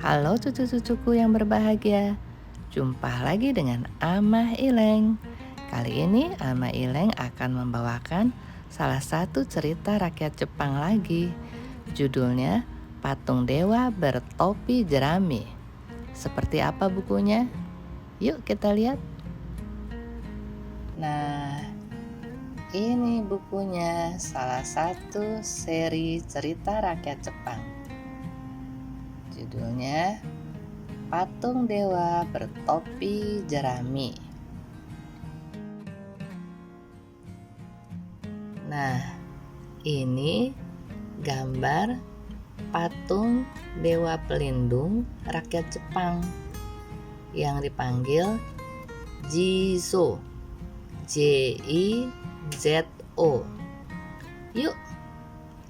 Halo cucu-cucuku yang berbahagia, jumpa lagi dengan Amah Ileng. Kali ini Amah Ileng akan membawakan salah satu cerita rakyat Jepang lagi. Judulnya Patung Dewa Bertopi Jerami. Seperti apa bukunya? Yuk kita lihat. Nah, ini bukunya, salah satu seri cerita rakyat Jepang. Judulnya Patung Dewa Bertopi Jerami. Nah, ini gambar patung dewa pelindung rakyat Jepang yang dipanggil Jizo. Jizo. Yuk,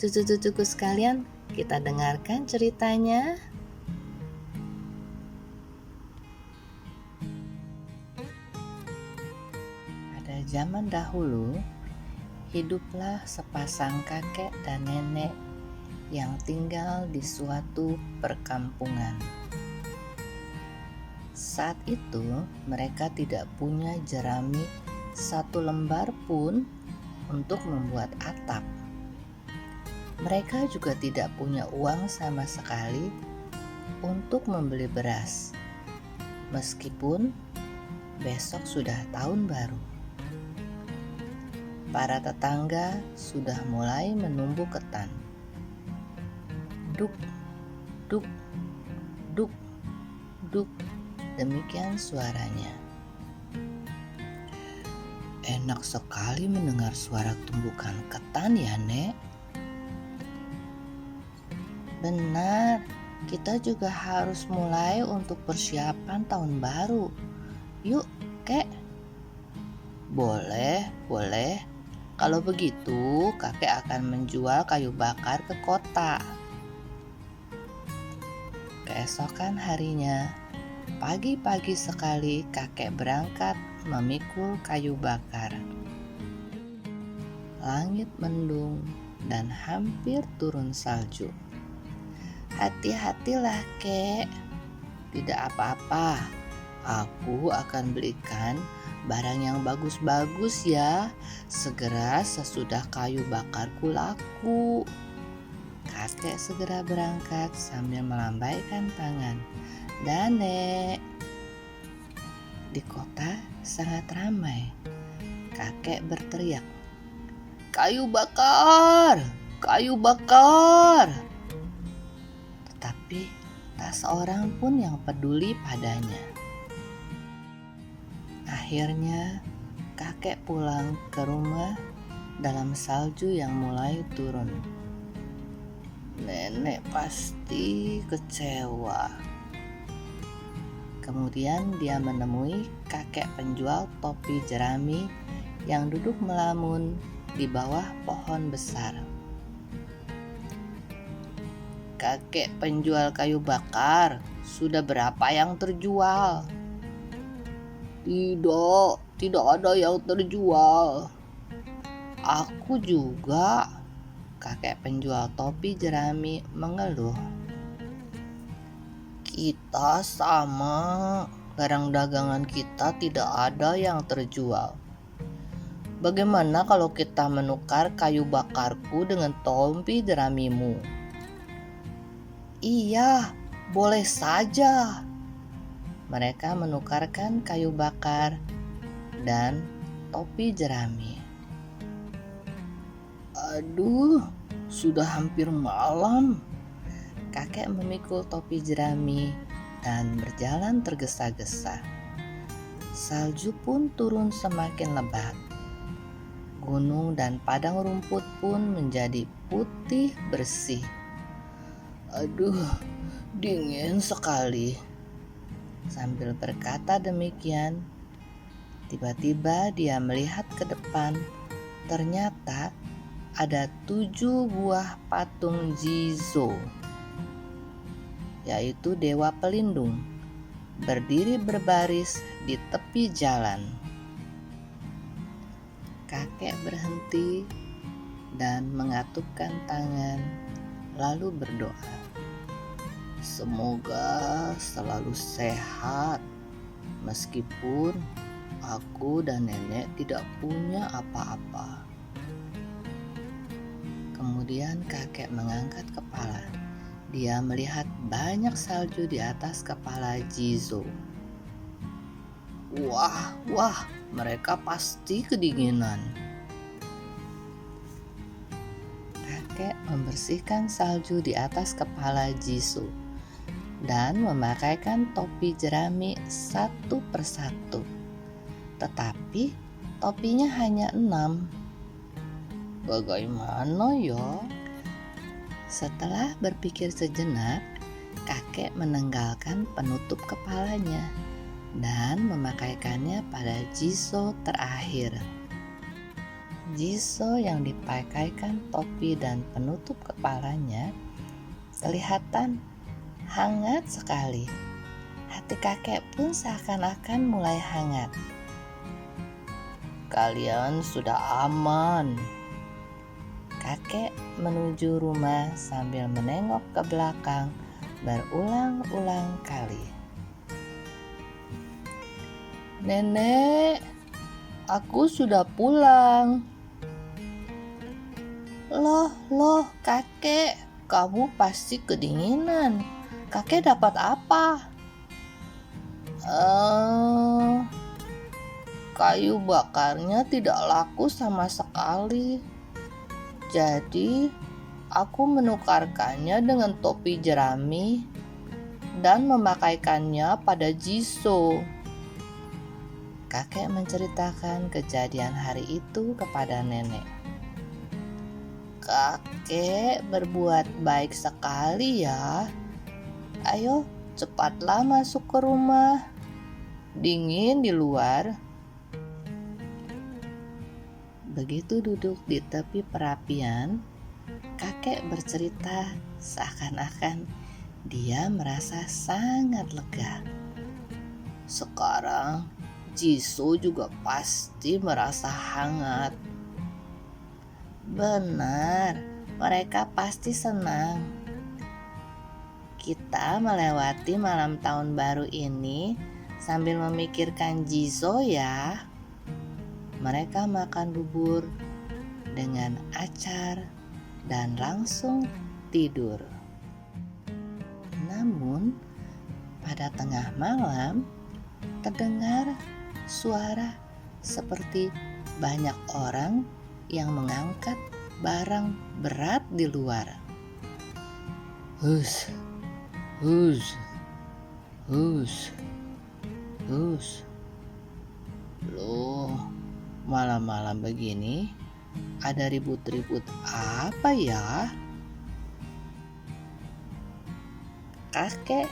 cucu-cucuku sekalian, kita dengarkan ceritanya. Pada zaman dahulu, hiduplah sepasang kakek dan nenek yang tinggal di suatu perkampungan. Saat itu mereka tidak punya jerami satu lembar pun untuk membuat atap. Mereka juga tidak punya uang sama sekali untuk membeli beras, meskipun besok sudah tahun baru. Para tetangga sudah mulai menumbuh ketan. Duk, duk, duk, duk, demikian suaranya. Enak sekali mendengar suara tumbukan ketan ya, Nek. Benar, kita juga harus mulai untuk persiapan tahun baru. Yuk, Kek. Boleh. Kalau begitu, kakek akan menjual kayu bakar ke kota. Keesokan harinya, pagi-pagi sekali kakek berangkat memikul kayu bakar. Langit mendung dan hampir turun salju. Hati-hatilah, Kek. Tidak apa-apa, aku akan belikan barang yang bagus-bagus ya, segera sesudah kayu bakarku laku. Kakek segera berangkat sambil melambaikan tangan. Nek, di kota sangat ramai. Kakek berteriak, "Kayu bakar! Kayu bakar!" Tetapi tak seorang pun yang peduli padanya. Akhirnya, kakek pulang ke rumah dalam salju yang mulai turun. Nenek pasti kecewa. Kemudian dia menemui kakek penjual topi jerami yang duduk melamun di bawah pohon besar. "Kakek penjual kayu bakar, sudah berapa yang terjual?" Tidak ada yang terjual. Aku juga, kakek penjual topi jerami mengeluh. Kita sama, barang dagangan kita tidak ada yang terjual. Bagaimana kalau kita menukar kayu bakarku dengan topi jeramimu? Iya, boleh saja. Mereka menukarkan kayu bakar dan topi jerami. Aduh, sudah hampir malam. Kakek memikul topi jerami dan berjalan tergesa-gesa. Salju pun turun semakin lebat. Gunung dan padang rumput pun menjadi putih bersih. Aduh, dingin sekali. Sambil berkata demikian, tiba-tiba dia melihat ke depan. Ternyata ada 7 buah patung Jizo, yaitu dewa pelindung, berdiri berbaris di tepi jalan. Kakek berhenti dan mengatupkan tangan, lalu berdoa. Semoga selalu sehat, meskipun aku dan nenek tidak punya apa-apa. Kemudian kakek mengangkat kepala. Dia melihat banyak salju di atas kepala Jizo. Wah, mereka pasti kedinginan. Kakek membersihkan salju di atas kepala Jizo dan memakaikan topi jerami satu persatu. Tetapi topinya hanya 6. Bagaimana ya? Setelah berpikir sejenak, kakek menenggalkan penutup kepalanya dan memakaikannya pada Jizo terakhir. Jizo yang dipakaikan topi dan penutup kepalanya kelihatan hangat sekali. Hati kakek pun seakan-akan mulai hangat. Kalian sudah aman. Kakek menuju rumah sambil menengok ke belakang berulang-ulang kali. Nenek, aku sudah pulang. Loh, kakek, kamu pasti kedinginan. Kakek dapat apa? Kayu bakarnya tidak laku sama sekali. Jadi, aku menukarkannya dengan topi jerami dan memakaikannya pada Jizo. Kakek menceritakan kejadian hari itu kepada nenek. Kakek berbuat baik sekali ya. Ayo, cepatlah masuk ke rumah. Dingin di luar. Begitu duduk di tepi perapian, kakek bercerita seakan-akan dia merasa sangat lega. Sekarang Jizo juga pasti merasa hangat. Benar, mereka pasti senang. Kita melewati malam tahun baru ini sambil memikirkan Jizo ya. Mereka makan bubur dengan acar dan langsung tidur. Namun, pada tengah malam terdengar suara seperti banyak orang yang mengangkat barang berat di luar. Hus. Loh, malam-malam begini ada ribut-ribut apa ya? Kakek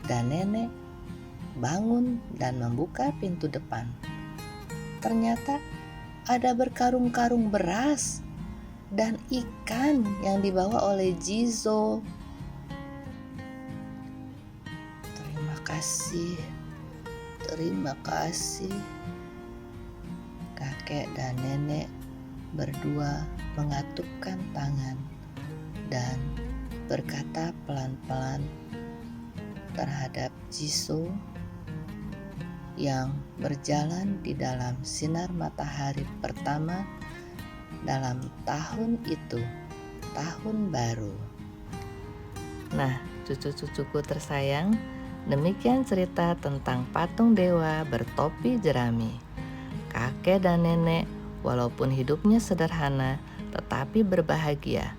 dan nenek bangun dan membuka pintu depan. Ternyata ada berkarung-karung beras dan ikan yang dibawa oleh Jizo. Terima kasih. Kakek dan nenek berdua mengatupkan tangan dan berkata pelan-pelan terhadap Jizo yang berjalan di dalam sinar matahari pertama dalam tahun itu, tahun baru. Nah, cucu-cucuku tersayang, demikian cerita tentang patung dewa bertopi jerami. Kakek dan nenek walaupun hidupnya sederhana tetapi berbahagia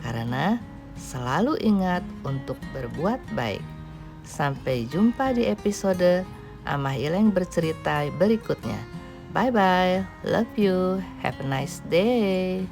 karena selalu ingat untuk berbuat baik. Sampai jumpa di episode Amah Ileng bercerita berikutnya. Bye bye, love you, have a nice day.